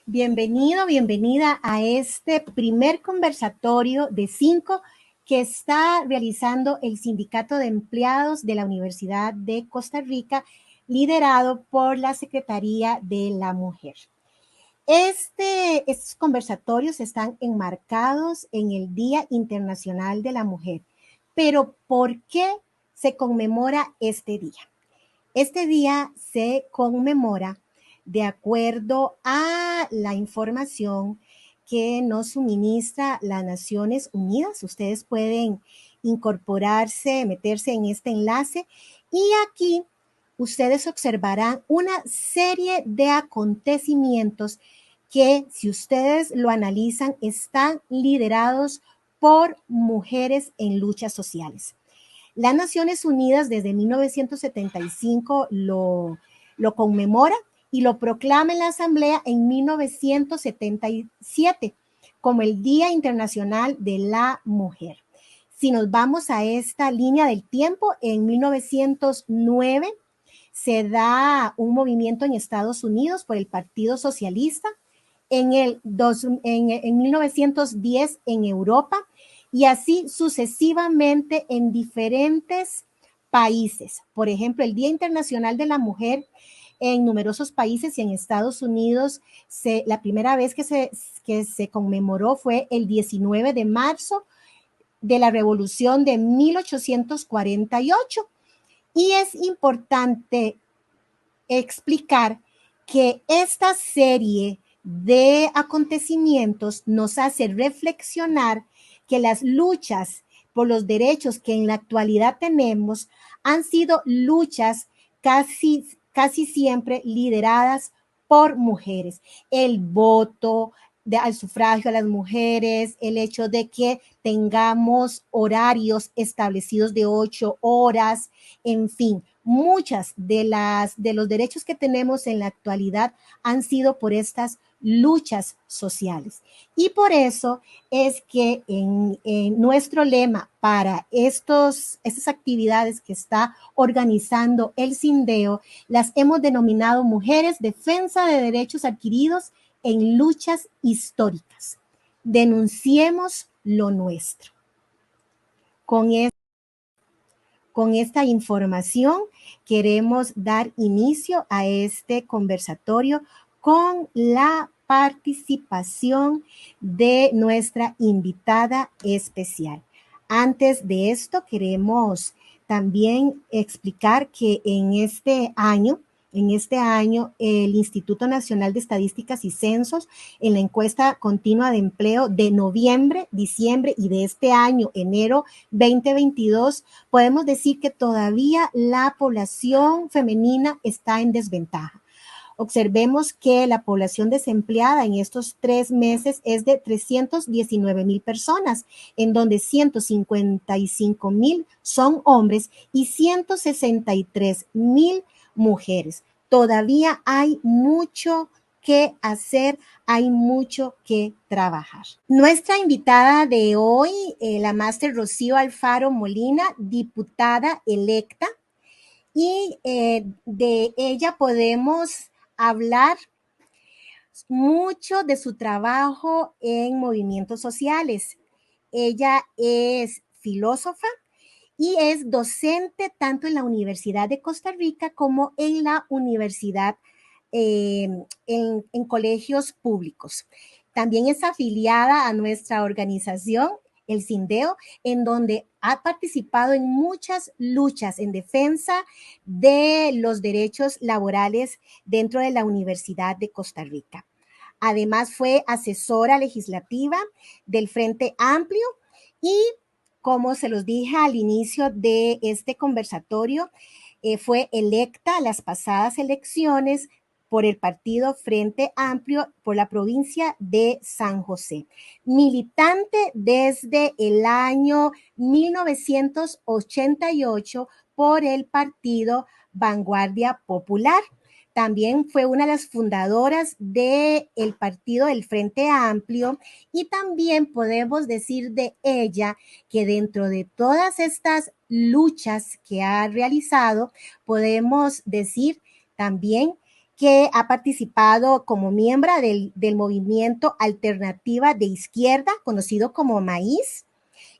Bienvenido, bienvenida a este primer conversatorio de 5 que está realizando el Sindicato de Empleados de la Universidad de Costa Rica, liderado por la Secretaría de la Mujer. Estos conversatorios están enmarcados en el Día Internacional de la Mujer. Pero ¿por qué se conmemora este día? Este día se conmemora de acuerdo a la información que nos suministra las Naciones Unidas. Ustedes pueden incorporarse, meterse en este enlace y aquí ustedes observarán una serie de acontecimientos que, si ustedes lo analizan, están liderados por mujeres en luchas sociales. Las Naciones Unidas desde 1975 lo conmemora y lo proclama en la Asamblea en 1977 como el Día Internacional de la Mujer. Si nos vamos a esta línea del tiempo, en 1909 se da un movimiento en Estados Unidos por el Partido Socialista, en 1910 en Europa, y así sucesivamente en diferentes países. Por ejemplo, el Día Internacional de la Mujer en numerosos países y en Estados Unidos, la primera vez que se conmemoró fue el 19 de marzo de la Revolución de 1848. Y es importante explicar que esta serie de acontecimientos nos hace reflexionar que las luchas por los derechos que en la actualidad tenemos han sido luchas casi siempre lideradas por mujeres. El voto al sufragio a las mujeres, el hecho de que tengamos horarios establecidos de 8 horas, en fin, muchas de los derechos que tenemos en la actualidad han sido por estas luchas sociales. Y por eso es que en nuestro lema para estas actividades que está organizando el Sindeo, las hemos denominado Mujeres Defensa de Derechos Adquiridos en Luchas Históricas. Denunciemos lo nuestro. Con esta información queremos dar inicio a este conversatorio con la participación de nuestra invitada especial. Antes de esto, queremos también explicar que en este año, el Instituto Nacional de Estadísticas y Censos, en la encuesta continua de empleo de noviembre, diciembre y de este año, enero 2022, podemos decir que todavía la población femenina está en desventaja. Observemos que la población desempleada en estos 3 meses es de 319,000 personas, en donde 155,000 son hombres y 163,000 mujeres. Todavía hay mucho que hacer, hay mucho que trabajar. Nuestra invitada de hoy, la máster Rocío Alfaro Molina, diputada electa, y de ella podemos hablar mucho de su trabajo en movimientos sociales. Ella es filósofa y es docente tanto en la Universidad de Costa Rica como en la universidad, en colegios públicos. También es afiliada a nuestra organización, el Sindeo, en donde ha participado en muchas luchas en defensa de los derechos laborales dentro de la Universidad de Costa Rica. Además, fue asesora legislativa del Frente Amplio y, como se los dije al inicio de este conversatorio, fue electa a las pasadas elecciones por el partido Frente Amplio por la provincia de San José. Militante desde el año 1988 por el partido Vanguardia Popular. También fue una de las fundadoras del partido del Frente Amplio y también podemos decir de ella que dentro de todas estas luchas que ha realizado, podemos decir también que ha participado como miembro del movimiento Alternativa de Izquierda, conocido como Maíz.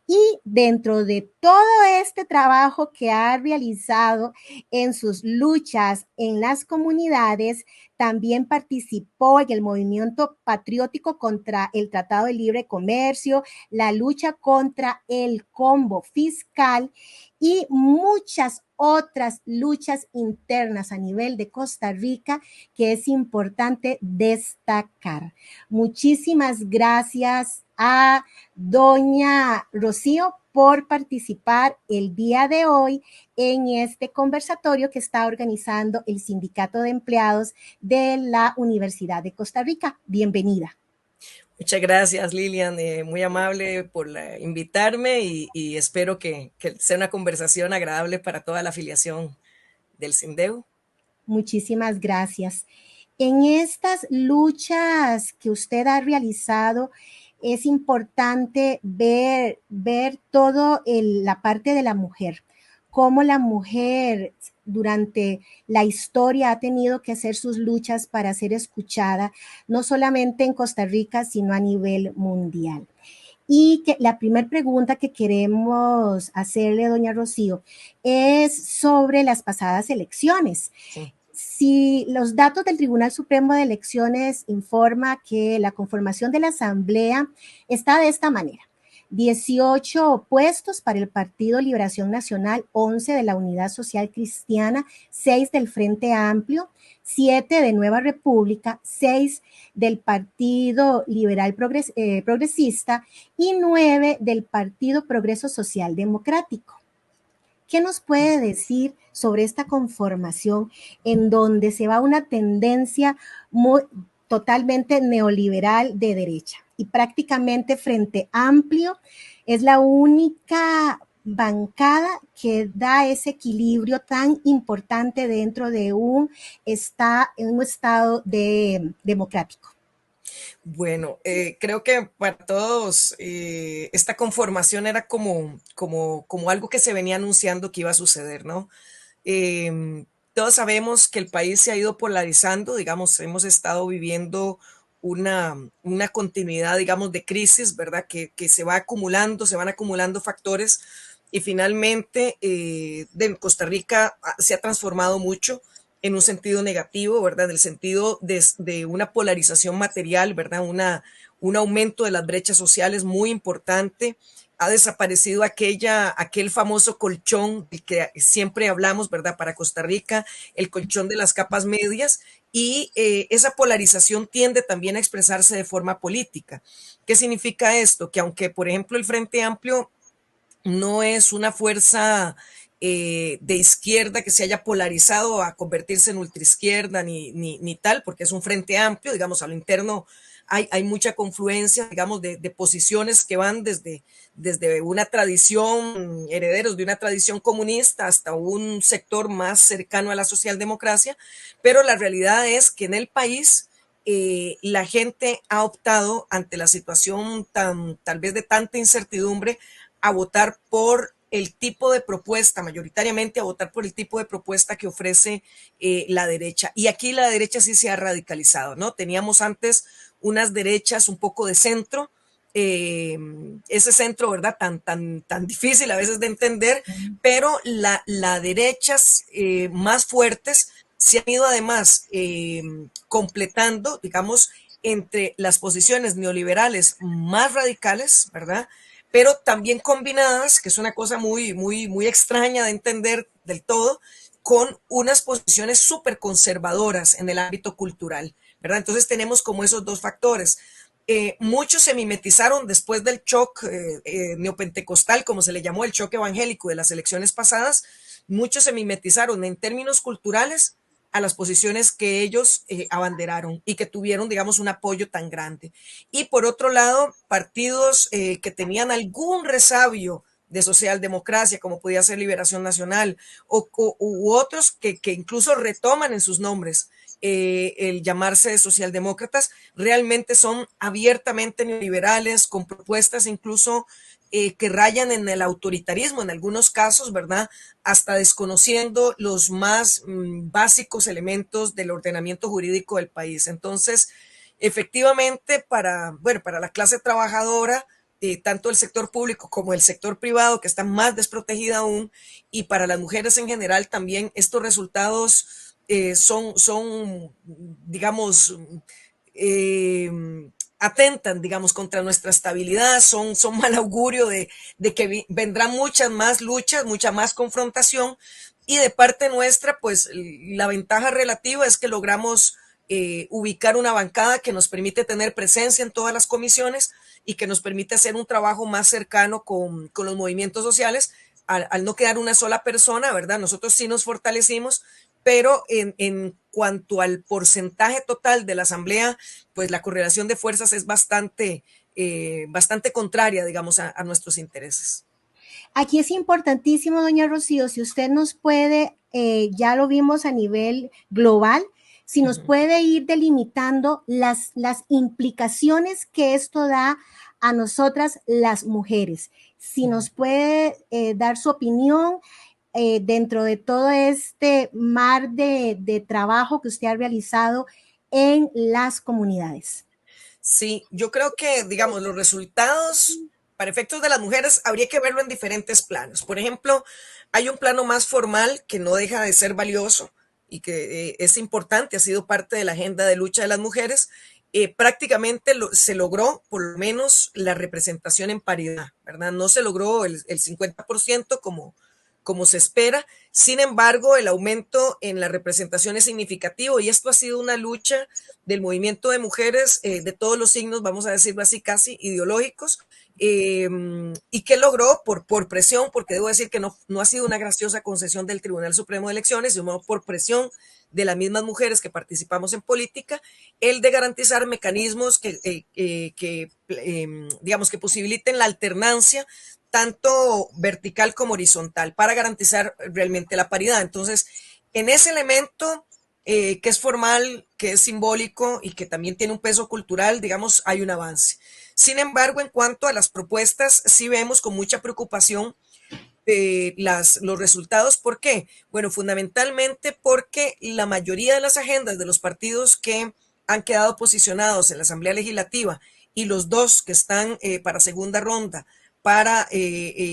Y dentro de todo este trabajo que ha realizado en sus luchas en las comunidades, también participó en el movimiento patriótico contra el Tratado de Libre Comercio, la lucha contra el combo fiscal y muchas otras luchas internas a nivel de Costa Rica que es importante destacar. Muchísimas gracias a doña Rocío por participar el día de hoy en este conversatorio que está organizando el Sindicato de Empleados de la Universidad de Costa Rica. Bienvenida. Muchas gracias, Lilian, muy amable por invitarme y espero que sea una conversación agradable para toda la afiliación del SINDEU. Muchísimas gracias. En estas luchas que usted ha realizado, es importante ver todo la parte de la mujer, cómo la mujer durante la historia ha tenido que hacer sus luchas para ser escuchada, no solamente en Costa Rica, sino a nivel mundial. Y que la primera pregunta que queremos hacerle, doña Rocío, es sobre las pasadas elecciones. Sí. Si los datos del Tribunal Supremo de Elecciones informa que la conformación de la Asamblea está de esta manera. 18 puestos para el Partido Liberación Nacional, 11 de la Unidad Social Cristiana, 6 del Frente Amplio, 7 de Nueva República, 6 del Partido Liberal Progresista y 9 del Partido Progreso Social Democrático. ¿Qué nos puede decir sobre esta conformación en donde se va una tendencia totalmente neoliberal de derecha? Y prácticamente Frente Amplio es la única bancada que da ese equilibrio tan importante dentro de un estado democrático. Bueno, creo que para todos esta conformación era como algo que se venía anunciando que iba a suceder, ¿no? Todos sabemos que el país se ha ido polarizando, digamos, hemos estado viviendo una continuidad, digamos, de crisis, ¿verdad? Que se va acumulando, se van acumulando factores y finalmente de Costa Rica se ha transformado mucho en un sentido negativo, ¿verdad? En el sentido de una polarización material, ¿verdad? Un aumento de las brechas sociales muy importante. Ha desaparecido aquel famoso colchón del que siempre hablamos, ¿verdad? Para Costa Rica, el colchón de las capas medias y esa polarización tiende también a expresarse de forma política. ¿Qué significa esto? Que aunque, por ejemplo, el Frente Amplio no es una fuerza de izquierda que se haya polarizado a convertirse en ultraizquierda ni tal, porque es un frente amplio, digamos, a lo interno hay mucha confluencia, digamos, de posiciones que van desde una tradición, herederos de una tradición comunista hasta un sector más cercano a la socialdemocracia, pero la realidad es que en el país la gente ha optado ante la situación tal vez de tanta incertidumbre a votar por el tipo de propuesta, mayoritariamente a votar por el tipo de propuesta que ofrece la derecha. Y aquí la derecha sí se ha radicalizado, ¿no? Teníamos antes unas derechas un poco de centro, ese centro, ¿verdad? Tan difícil a veces de entender, pero las derechas más fuertes se han ido además completando, digamos, entre las posiciones neoliberales más radicales, ¿verdad? Pero también combinadas, que es una cosa muy extraña de entender del todo, con unas posiciones súper conservadoras en el ámbito cultural, ¿verdad? Entonces tenemos como esos dos factores. Muchos se mimetizaron después del shock neopentecostal, como se le llamó el shock evangélico de las elecciones pasadas, muchos se mimetizaron en términos culturales a las posiciones que ellos abanderaron y que tuvieron, digamos, un apoyo tan grande. Y por otro lado, partidos que tenían algún resabio de socialdemocracia, como podía ser Liberación Nacional, u otros que incluso retoman en sus nombres el llamarse de socialdemócratas, realmente son abiertamente neoliberales, con propuestas incluso que rayan en el autoritarismo en algunos casos, ¿verdad? Hasta desconociendo los más básicos elementos del ordenamiento jurídico del país. Entonces, efectivamente, bueno, para la clase trabajadora, tanto el sector público como el sector privado, que está más desprotegida aún, y para las mujeres en general también, estos resultados son, digamos, eh, atentan, digamos, contra nuestra estabilidad, son mal augurio de que vendrán muchas más luchas, mucha más confrontación, y de parte nuestra, pues la ventaja relativa es que logramos ubicar una bancada que nos permite tener presencia en todas las comisiones y que nos permite hacer un trabajo más cercano con los movimientos sociales, al no quedar una sola persona, ¿verdad? Nosotros sí nos fortalecimos, pero en cuanto al porcentaje total de la asamblea, pues la correlación de fuerzas es bastante contraria, digamos, a nuestros intereses. Aquí es importantísimo, doña Rocío, si usted nos puede, ya lo vimos a nivel global, si nos puede ir delimitando las implicaciones que esto da a nosotras las mujeres. Si nos puede dar su opinión dentro de todo este mar de trabajo que usted ha realizado en las comunidades. Sí, yo creo que, digamos, los resultados para efectos de las mujeres habría que verlo en diferentes planos. Por ejemplo, hay un plano más formal que no deja de ser valioso y que es importante, ha sido parte de la agenda de lucha de las mujeres. Prácticamente se logró por lo menos la representación en paridad, ¿verdad? No se logró el 50% como se espera. Sin embargo, el aumento en la representación es significativo y esto ha sido una lucha del movimiento de mujeres de todos los signos, vamos a decirlo así, casi ideológicos, y que logró por presión, porque debo decir que no ha sido una graciosa concesión del Tribunal Supremo de Elecciones, sino por presión de las mismas mujeres que participamos en política, el de garantizar mecanismos digamos, que posibiliten la alternancia tanto vertical como horizontal para garantizar realmente la paridad. Entonces, en ese elemento que es formal, que es simbólico y que también tiene un peso cultural, digamos, hay un avance. Sin embargo, en cuanto a las propuestas, sí vemos con mucha preocupación los resultados. ¿Por qué? Bueno, fundamentalmente porque la mayoría de las agendas de los partidos que han quedado posicionados en la Asamblea Legislativa y los dos que están para segunda ronda para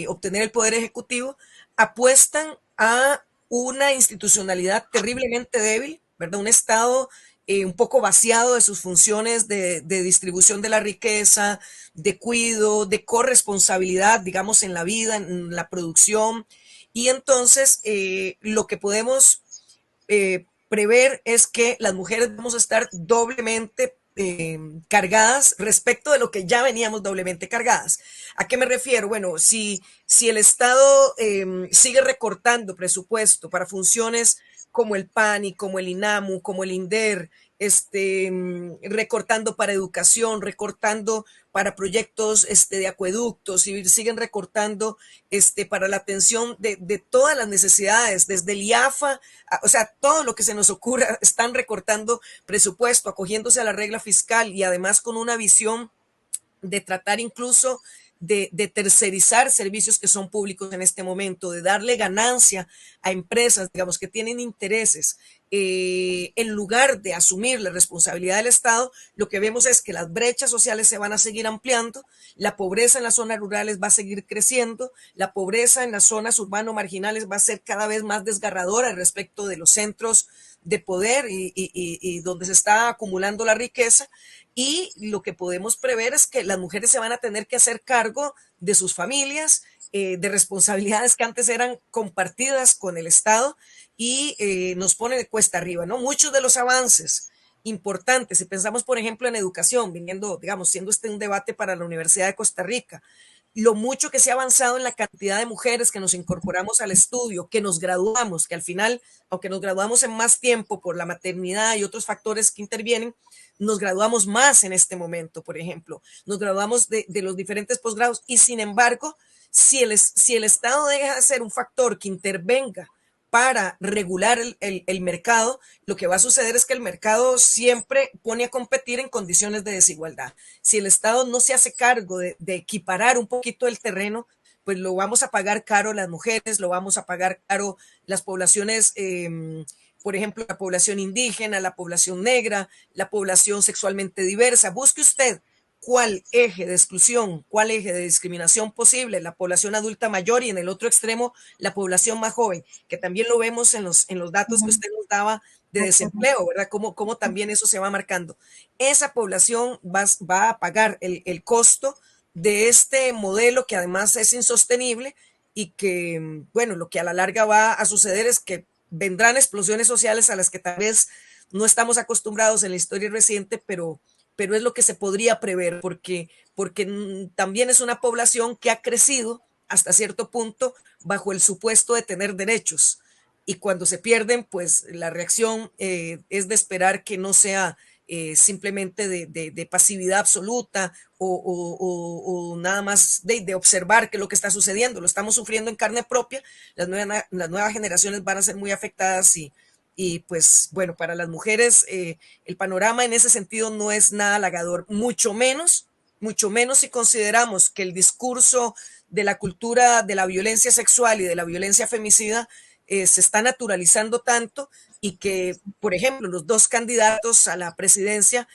obtener el poder ejecutivo, apuestan a una institucionalidad terriblemente débil, ¿verdad? Un Estado un poco vaciado de sus funciones de distribución de la riqueza, de cuidado, de corresponsabilidad, digamos, en la vida, en la producción. Y entonces lo que podemos prever es que las mujeres vamos a estar doblemente cargadas respecto de lo que ya veníamos doblemente cargadas. ¿A qué me refiero? Bueno, si el Estado sigue recortando presupuesto para funciones como el PANI, como el INAMU, como el INDER, recortando para educación, recortando para proyectos de acueductos y siguen recortando para la atención de todas las necesidades, desde el IAFA, o sea, todo lo que se nos ocurra, están recortando presupuesto, acogiéndose a la regla fiscal y además con una visión de tratar incluso de tercerizar servicios que son públicos en este momento, de darle ganancia a empresas, digamos, que tienen intereses, en lugar de asumir la responsabilidad del Estado, lo que vemos es que las brechas sociales se van a seguir ampliando, la pobreza en las zonas rurales va a seguir creciendo, la pobreza en las zonas urbano-marginales va a ser cada vez más desgarradora respecto de los centros de poder y donde se está acumulando la riqueza. Y lo que podemos prever es que las mujeres se van a tener que hacer cargo de sus familias, de responsabilidades que antes eran compartidas con el Estado y nos pone de cuesta arriba, ¿no? Muchos de los avances importantes, si pensamos, por ejemplo, en educación, viniendo, digamos, siendo este un debate para la Universidad de Costa Rica, lo mucho que se ha avanzado en la cantidad de mujeres que nos incorporamos al estudio, que nos graduamos, que al final, aunque nos graduamos en más tiempo por la maternidad y otros factores que intervienen, nos graduamos más en este momento, por ejemplo, nos graduamos de los diferentes posgrados y sin embargo, si el Estado deja de ser un factor que intervenga para regular el mercado, lo que va a suceder es que el mercado siempre pone a competir en condiciones de desigualdad. Si el Estado no se hace cargo de equiparar un poquito el terreno, pues lo vamos a pagar caro las mujeres, lo vamos a pagar caro las poblaciones, por ejemplo, la población indígena, la población negra, la población sexualmente diversa. Busque usted cuál eje de exclusión, cuál eje de discriminación posible, la población adulta mayor y en el otro extremo la población más joven, que también lo vemos en los datos que usted nos daba de desempleo, ¿verdad? Cómo también eso se va marcando. Esa población va a pagar el costo de este modelo que además es insostenible y que, bueno, lo que a la larga va a suceder es que vendrán explosiones sociales a las que tal vez no estamos acostumbrados en la historia reciente, pero es lo que se podría prever, porque también es una población que ha crecido hasta cierto punto bajo el supuesto de tener derechos. Y cuando se pierden, pues la reacción es de esperar que no sea simplemente de pasividad absoluta o nada más de observar qué es lo que está sucediendo. Lo estamos sufriendo en carne propia. Las nuevas generaciones van a ser muy afectadas y pues bueno, para las mujeres el panorama en ese sentido no es nada halagador, mucho menos si consideramos que el discurso de la cultura de la violencia sexual y de la violencia femicida se está naturalizando tanto y que, por ejemplo, los dos candidatos a la presidencia,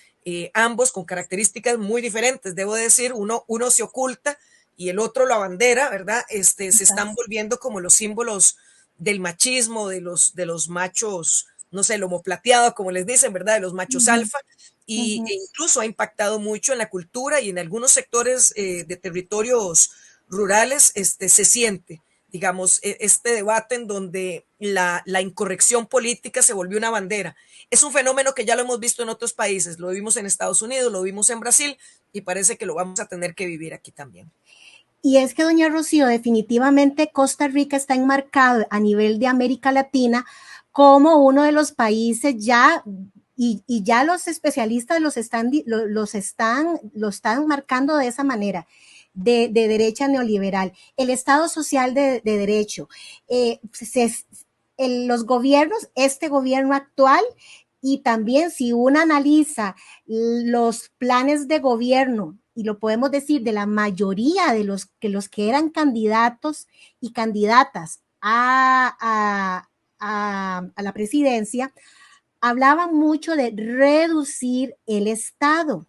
ambos con características muy diferentes, debo decir, uno se oculta y el otro lo abandera, ¿verdad? Se están volviendo como los símbolos del machismo, de los machos, no sé, lomo plateado, como les dicen, ¿verdad? De los machos alfa, e incluso ha impactado mucho en la cultura y en algunos sectores de territorios rurales, se siente, digamos, este debate en donde la incorrección política se volvió una bandera. Es un fenómeno que ya lo hemos visto en otros países, lo vimos en Estados Unidos, lo vimos en Brasil y parece que lo vamos a tener que vivir aquí también. Y es que, doña Rocío, definitivamente Costa Rica está enmarcado a nivel de América Latina como uno de los países ya, y ya los especialistas lo están marcando de esa manera, de derecha neoliberal, el Estado social de derecho. Los gobiernos, este gobierno actual, y también si uno analiza los planes de gobierno, y lo podemos decir de la mayoría de los que eran candidatos y candidatas a la presidencia, hablaban mucho de reducir el Estado.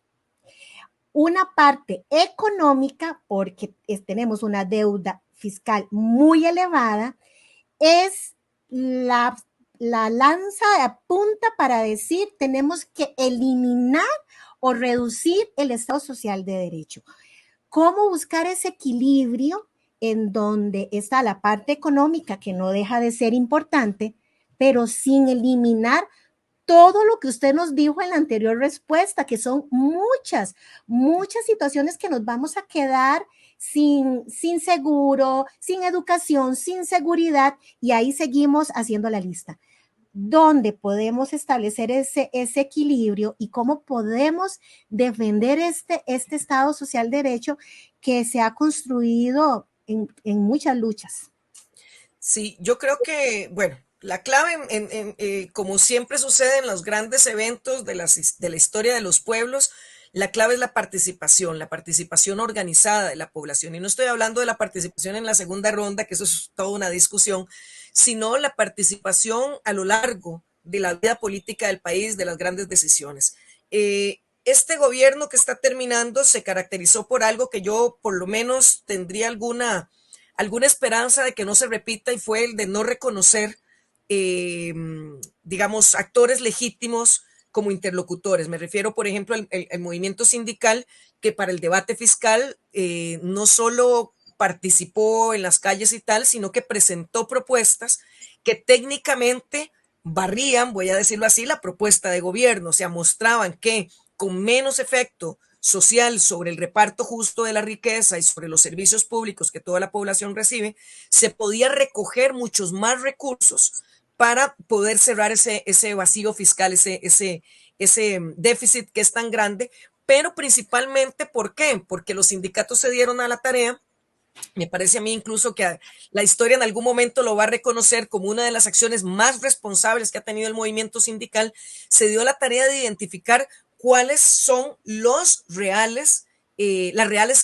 Una parte económica, porque tenemos una deuda fiscal muy elevada, es la lanza de punta para decir tenemos que eliminar o reducir el Estado social de derecho. ¿Cómo buscar ese equilibrio en donde está la parte económica que no deja de ser importante, pero sin eliminar todo lo que usted nos dijo en la anterior respuesta, que son muchas situaciones que nos vamos a quedar sin seguro, sin educación, sin seguridad, y ahí seguimos haciendo la lista. ¿Dónde podemos establecer ese equilibrio y cómo podemos defender este Estado social de derecho que se ha construido en muchas luchas? Sí, yo creo que, bueno, la clave, como siempre sucede en los grandes eventos de la historia de los pueblos, la clave es la participación organizada de la población. Y no estoy hablando de la participación en la segunda ronda, que eso es toda una discusión, sino la participación a lo largo de la vida política del país, de las grandes decisiones. Este gobierno que está terminando se caracterizó por algo que yo por lo menos tendría alguna esperanza de que no se repita y fue el de no reconocer, digamos, actores legítimos como interlocutores. Me refiero, por ejemplo, al movimiento sindical que para el debate fiscal no solo participó en las calles y tal, sino que presentó propuestas que técnicamente barrían, voy a decirlo así, la propuesta de gobierno, o sea, mostraban que con menos efecto social sobre el reparto justo de la riqueza y sobre los servicios públicos que toda la población recibe, se podía recoger muchos más recursos para poder cerrar ese vacío fiscal, ese déficit que es tan grande, pero principalmente, ¿por qué? Porque los sindicatos se dieron a la tarea Me parece a mí incluso que la historia en algún momento lo va a reconocer como una de las acciones más responsables que ha tenido el movimiento sindical. Se dio la tarea de identificar cuáles son las reales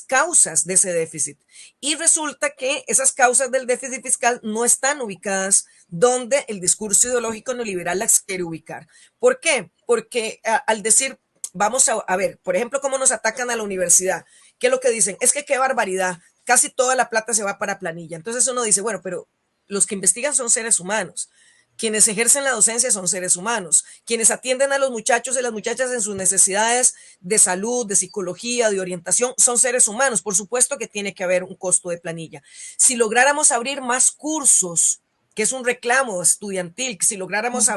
causas de ese déficit. Y resulta que esas causas del déficit fiscal no están ubicadas donde el discurso ideológico neoliberal las quiere ubicar. ¿Por qué? Porque al decir, vamos a ver, por ejemplo, cómo nos atacan a la universidad. ¿Qué es lo que dicen? Es que qué barbaridad, casi toda la plata se va para planilla. Entonces uno dice, bueno, pero los que investigan son seres humanos. Quienes ejercen la docencia son seres humanos. Quienes atienden a los muchachos y las muchachas en sus necesidades de salud, de psicología, de orientación, son seres humanos. Por supuesto que tiene que haber un costo de planilla. Si lográramos abrir más cursos, que es un reclamo estudiantil, que si lográramos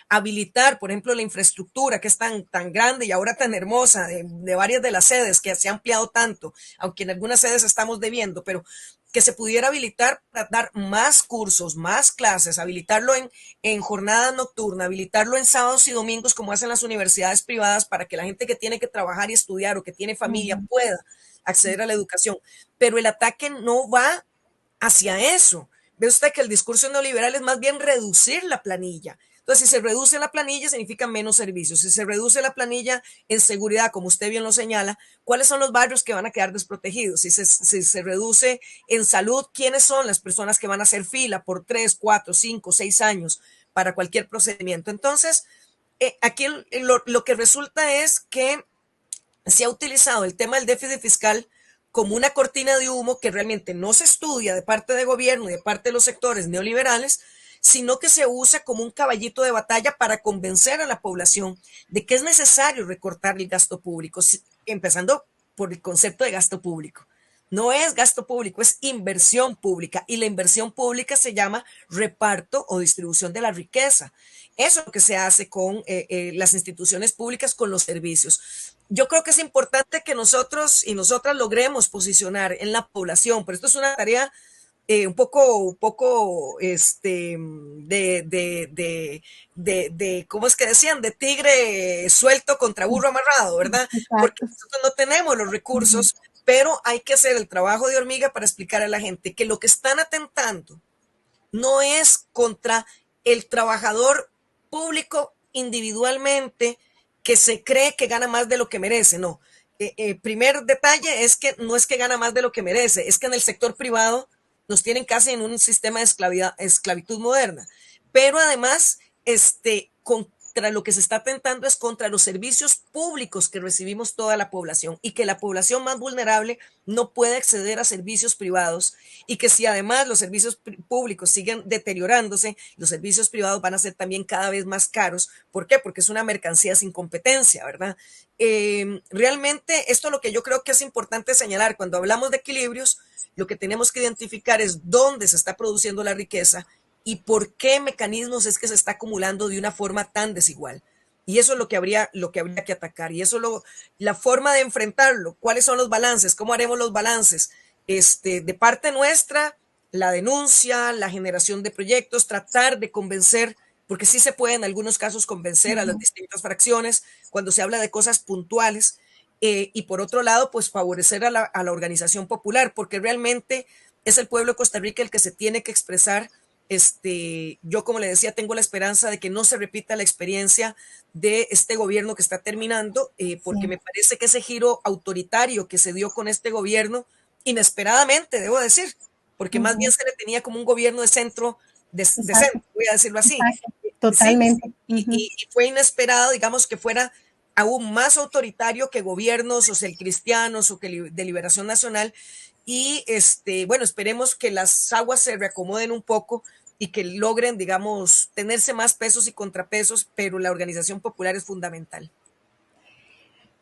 habilitar, por ejemplo, la infraestructura que es tan grande y ahora tan hermosa de varias de las sedes que se ha ampliado tanto, aunque en algunas sedes estamos debiendo, pero que se pudiera habilitar para dar más cursos, más clases, habilitarlo en jornada nocturna, habilitarlo en sábados y domingos como hacen las universidades privadas para que la gente que tiene que trabajar y estudiar o que tiene familia pueda acceder a la educación. Pero el ataque no va hacia eso. Ve usted que el discurso neoliberal es más bien reducir la planilla. Entonces, si se reduce la planilla, significa menos servicios. Si se reduce la planilla en seguridad, como usted bien lo señala, ¿cuáles son los barrios que van a quedar desprotegidos? Si se reduce en salud, ¿quiénes son las personas que van a hacer fila por 3, 4, 5, 6 años para cualquier procedimiento? Entonces, aquí lo que resulta es que se ha utilizado el tema del déficit fiscal como una cortina de humo que realmente no se estudia de parte de gobierno y de parte de los sectores neoliberales, sino que se usa como un caballito de batalla para convencer a la población de que es necesario recortar el gasto público, empezando por el concepto de gasto público. No es gasto público, es inversión pública y la inversión pública se llama reparto o distribución de la riqueza. Eso es lo que se hace con las instituciones públicas, con los servicios. Yo creo que es importante que nosotros y nosotras logremos posicionar en la población, pero esto es una tarea ¿cómo es que decían? De tigre suelto contra burro amarrado, ¿verdad? Porque Exacto. nosotros no tenemos los recursos, pero hay que hacer el trabajo de hormiga para explicar a la gente que lo que están atentando no es contra el trabajador público individualmente que se cree que gana más de lo que merece, no. Primer detalle es que no es que gana más de lo que merece, es que en el sector privado nos tienen casi en un sistema de esclavitud moderna. Pero además, contra lo que se está atentando es contra los servicios públicos que recibimos toda la población y que la población más vulnerable no puede acceder a servicios privados y que si además los servicios públicos siguen deteriorándose, los servicios privados van a ser también cada vez más caros. ¿Por qué? Porque es una mercancía sin competencia, ¿verdad? Realmente esto es lo que yo creo que es importante señalar. Cuando hablamos de equilibrios, lo que tenemos que identificar es dónde se está produciendo la riqueza y por qué mecanismos es que se está acumulando de una forma tan desigual. Y eso es lo que habría que atacar. Y eso la forma de enfrentarlo. ¿Cuáles son los balances? ¿Cómo haremos los balances? De parte nuestra, la denuncia, la generación de proyectos, tratar de convencer, porque sí se puede en algunos casos convencer a las distintas fracciones cuando se habla de cosas puntuales. Y por otro lado, pues favorecer a la organización popular, porque realmente es el pueblo de Costa Rica el que se tiene que expresar. Yo, como le decía, tengo la esperanza de que no se repita la experiencia de este gobierno que está terminando, porque Sí. me parece que ese giro autoritario que se dio con este gobierno, inesperadamente, debo decir, porque más bien se le tenía como un gobierno de Exacto, centro, voy a decirlo así. exacto, Sí, totalmente. y fue inesperado, digamos, que fuera aún más autoritario que gobiernos socialcristianos o que de liberación nacional. Y bueno, esperemos que las aguas se reacomoden un poco y que logren, digamos, tenerse más pesos y contrapesos, pero la organización popular es fundamental.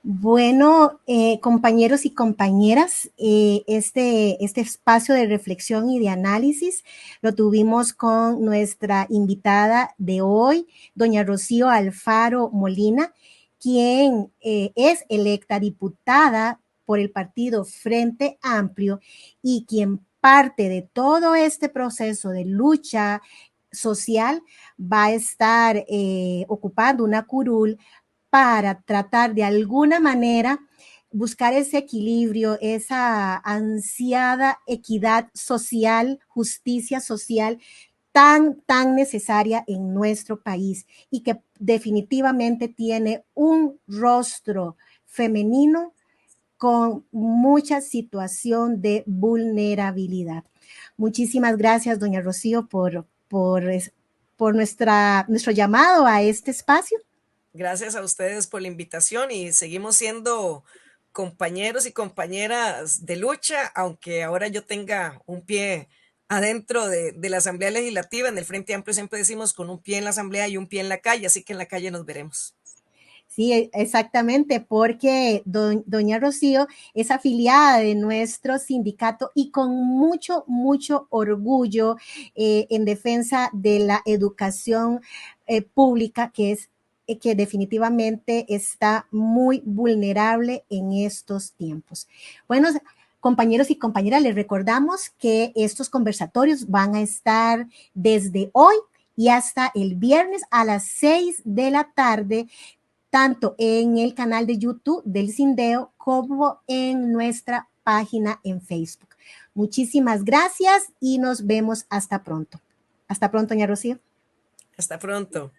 Bueno, compañeros y compañeras, este espacio de reflexión y de análisis lo tuvimos con nuestra invitada de hoy, doña Rocío Alfaro Molina, quien es electa diputada por el partido Frente Amplio y quien parte de todo este proceso de lucha social va a estar ocupando una curul para tratar de alguna manera buscar ese equilibrio, esa ansiada equidad social, justicia social tan necesaria en nuestro país y que definitivamente tiene un rostro femenino con mucha situación de vulnerabilidad. Muchísimas gracias, doña Rocío, por nuestro llamado a este espacio. Gracias a ustedes por la invitación y seguimos siendo compañeros y compañeras de lucha, aunque ahora yo tenga un pie adentro de la Asamblea Legislativa. En el Frente Amplio siempre decimos con un pie en la Asamblea y un pie en la calle, así que en la calle nos veremos. Sí, exactamente, porque doña Rocío es afiliada de nuestro sindicato y con mucho orgullo en defensa de la educación pública, que definitivamente está muy vulnerable en estos tiempos. Bueno, compañeros y compañeras, les recordamos que estos conversatorios van a estar desde hoy y hasta el viernes a las 6 de la tarde, tanto en el canal de YouTube del Sindeo como en nuestra página en Facebook. Muchísimas gracias y nos vemos hasta pronto. Hasta pronto, doña Rocío. Hasta pronto.